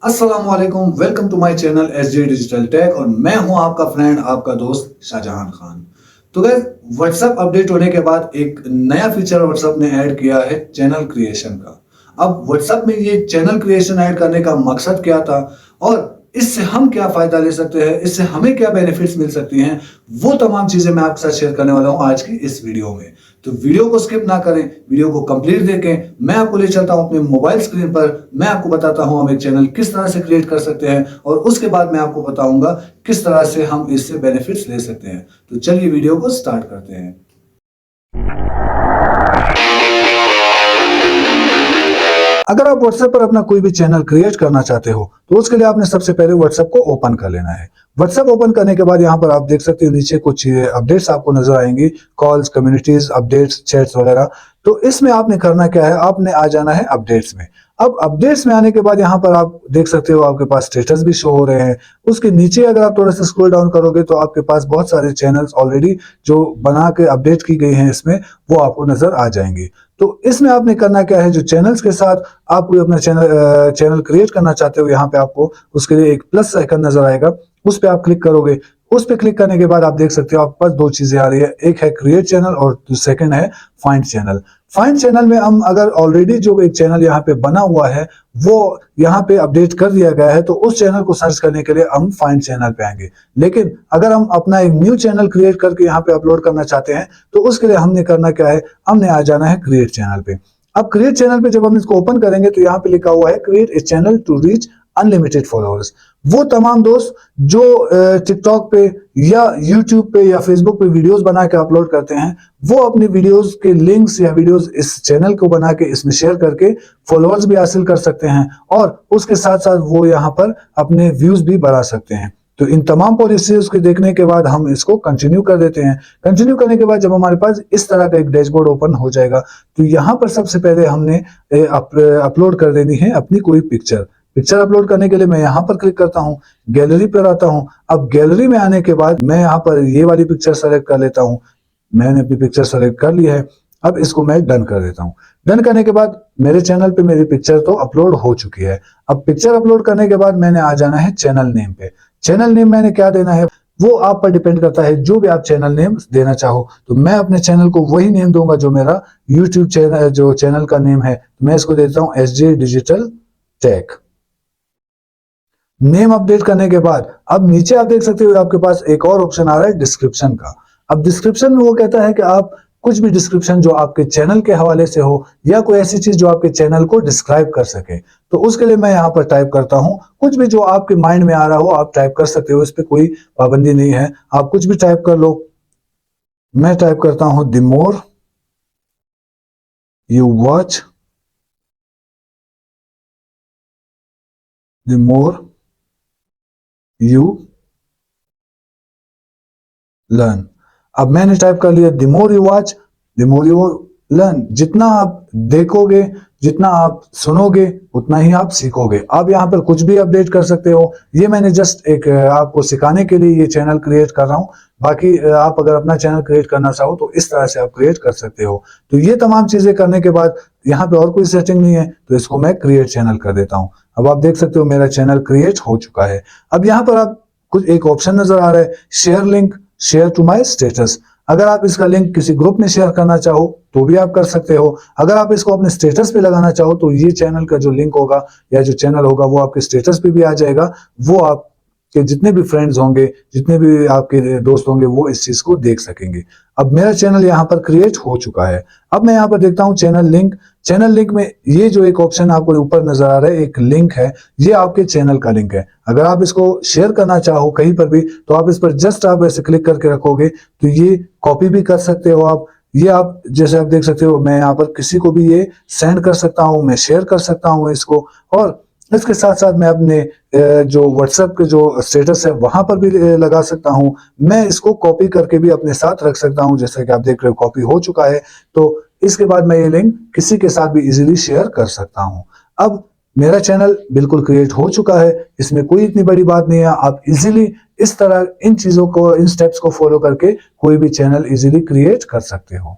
अस्सलाम वालेकुम, welcome to my channel SJ digital tech और मैं हूं आपका फ्रेंड, आपका दोस्त शाहजहान खान। तो गाइस, व्हाट्सएप अपडेट होने के बाद एक नया फीचर व्हाट्सएप ने ऐड किया है, चैनल क्रिएशन का। अब व्हाट्सएप में ये चैनल क्रिएशन ऐड करने का मकसद क्या था और इससे हम क्या फायदा ले सकते हैं, इससे हमें क्या बेनिफिट्स मिल सकती हैं, वो तमाम चीजें मैं आपके साथ शेयर करने वाला हूं आज की इस वीडियो में। तो वीडियो को स्किप ना करें, वीडियो को कंप्लीट देखें। मैं आपको ले चलता हूं अपने मोबाइल स्क्रीन पर, मैं आपको बताता हूं हम एक चैनल किस तरह से क्रिएट कर सकते हैं और उसके बाद मैं आपको बताऊंगा किस तरह से हम इससे बेनिफिट्स ले सकते हैं। तो चलिए वीडियो को स्टार्ट करते हैं। अगर आप व्हाट्सएप पर अपना कोई भी चैनल क्रिएट करना चाहते हो तो उसके लिए आपने सबसे पहले व्हाट्सएप को ओपन कर लेना है। व्हाट्सएप ओपन करने के बाद यहाँ पर आप देख सकते हो नीचे कुछ अपडेट्स आपको नजर आएंगी, कॉल्स, कम्युनिटीज, अपडेट्स, चैट्स वगैरह। तो इसमें आपने करना क्या है, आपने आ जाना है अपडेट्स में। अब अपडेट्स में आने के बाद यहाँ पर आप देख सकते हो आपके पास स्टेटस भी शो हो रहे हैं। उसके नीचे अगर आप थोड़ा सा स्क्रॉल डाउन करोगे तो आपके पास बहुत सारे चैनल्स ऑलरेडी जो बना के अपडेट की गई हैं इसमें, वो आपको नजर आ जाएंगी। तो इसमें आपने करना क्या है, जो चैनल्स के साथ आप कोई अपना चैनल क्रिएट करना चाहते हो, यहाँ पे आपको उसके लिए एक प्लस आइकन नजर आएगा, उस पर आप क्लिक करोगे। उस पे क्लिक करने के बाद आप देख सकते हो आपके पास दो चीजें आ रही है, एक है क्रिएट चैनल और सेकंड है फाइंड चैनल। फाइंड चैनल में हम अगर ऑलरेडी जो एक चैनल यहाँ पे बना हुआ है वो यहाँ पे अपडेट कर दिया गया है तो उस चैनल को सर्च करने के लिए हम फाइंड चैनल पे आएंगे। लेकिन अगर हम अपना एक न्यू चैनल क्रिएट करके यहाँ पे अपलोड करना चाहते हैं तो उसके लिए हमने करना क्या है, हमने आ जाना है क्रिएट चैनल पे। अब क्रिएट चैनल पे जब हम इसको ओपन करेंगे तो यहाँ पे लिखा हुआ है create a channel to reach unlimited followers. वो तमाम दोस्त जो टिकटॉक पे या यूट्यूब पे या फेसबुक पे वीडियोस बना के अपलोड करते हैं, वो अपनी वीडियोस के लिंक्स या वीडियोस इस चैनल को बना के इसमें शेयर करके फॉलोअर्स भी हासिल कर सकते हैं और उसके साथ साथ वो यहाँ पर अपने व्यूज भी बढ़ा सकते हैं। तो इन तमाम पॉलिसीज को देखने के बाद हम इसको कंटिन्यू कर देते हैं। कंटिन्यू करने के बाद जब हमारे पास इस तरह का एक डैशबोर्ड ओपन हो जाएगा तो यहाँ पर सबसे पहले हमने अपलोड कर देनी है अपनी कोई पिक्चर। पिक्चर अपलोड करने के लिए मैं यहाँ पर क्लिक करता हूँ, गैलरी पर आता हूँ। अब गैलरी में आने के बाद मैं यहाँ पर ये वाली पिक्चर सेलेक्ट कर लेता हूँ। मैंने अपनी पिक्चर सेलेक्ट कर ली है। अब इसको मैं डन कर देता हूँ। डन करने के बाद मेरे चैनल पे मेरी पिक्चर तो अपलोड हो चुकी है। अब पिक्चर अपलोड करने के बाद मैंने आ जाना है चैनल नेम पे। चैनल नेम मैंने क्या देना है वो आप पर डिपेंड करता है, जो भी आप चैनल नेम देना चाहो। तो मैं अपने चैनल को वही नेम दूंगा जो मेरा यूट्यूब चैनल जो चैनल का नेम है। मैं इसको देता हूँ SJ digital tech. Name update करने के बाद अब नीचे आप देख सकते हो आपके पास एक और ऑप्शन आ रहा है डिस्क्रिप्शन का। अब डिस्क्रिप्शन में वो कहता है कि आप कुछ भी डिस्क्रिप्शन जो आपके चैनल के हवाले से हो या कोई ऐसी चीज जो आपके चैनल को डिस्क्राइब कर सके, तो उसके लिए मैं यहाँ पर टाइप करता हूँ कुछ भी जो आपके माइंड में आ रहा हो आप टाइप कर सकते हो, इस पे कोई पाबंदी नहीं है, आप कुछ भी टाइप कर लो। मैं टाइप करता हूँ the more you watch the more you learn. अब मैंने टाइप कर लिया the more you watch the more you learn. जितना आप देखोगे, जितना आप सुनोगे, उतना ही आप सीखोगे। आप यहाँ पर कुछ भी अपडेट कर सकते हो। ये मैंने जस्ट एक आपको सिखाने के लिए ये चैनल क्रिएट कर रहा हूँ। बाकी आप अगर अपना चैनल क्रिएट करना चाहो तो इस तरह से आप क्रिएट कर सकते हो। तो ये तमाम चीजें करने के बाद यहाँ पे और कोई सेटिंग नहीं है तो इसको मैं क्रिएट चैनल कर देता हूँ। अब आप देख सकते हो मेरा चैनल क्रिएट हो चुका है। अब यहाँ पर आप कुछ एक ऑप्शन नजर आ रहा है share link, share to my status. अगर आप इसका लिंक किसी ग्रुप में शेयर करना चाहो तो भी आप कर सकते हो। अगर आप इसको अपने स्टेटस पे लगाना चाहो तो ये चैनल का जो लिंक होगा या जो चैनल होगा वो आपके स्टेटस पे भी आ जाएगा। वो आपके जितने भी फ्रेंड्स होंगे, जितने भी आपके दोस्त होंगे, वो इस चीज को देख सकेंगे। अब मेरा चैनल यहाँ पर क्रिएट हो चुका है। अब मैं यहाँ पर देखता हूँ चैनल लिंक। चैनल लिंक में ये जो एक ऑप्शन आपको ऊपर नजर आ रहा है, एक लिंक है, ये आपके चैनल का लिंक है। अगर आप इसको शेयर करना चाहो कहीं पर भी तो आप इस पर जस्ट आप ऐसे क्लिक करके रखोगे तो ये कॉपी भी कर सकते हो आप। ये आप जैसे आप देख सकते हो मैं यहाँ पर किसी को भी ये सेंड कर सकता हूँ, मैं शेयर कर सकता हूँ इसको। और इसके साथ साथ मैं अपने जो व्हाट्सएप के जो स्टेटस है वहां पर भी लगा सकता हूँ। मैं इसको कॉपी करके भी अपने साथ रख सकता हूँ। जैसे कि आप देख रहे हो कॉपी हो चुका है। तो इसके बाद मैं ये लिंक किसी के साथ भी इजीली शेयर कर सकता हूँ। अब मेरा चैनल बिल्कुल क्रिएट हो चुका है, इसमें कोई इतनी बड़ी बात नहीं है। आप इजीली इस तरह इन चीजों को, इन स्टेप्स को फॉलो करके कोई भी चैनल इजीली क्रिएट कर सकते हो।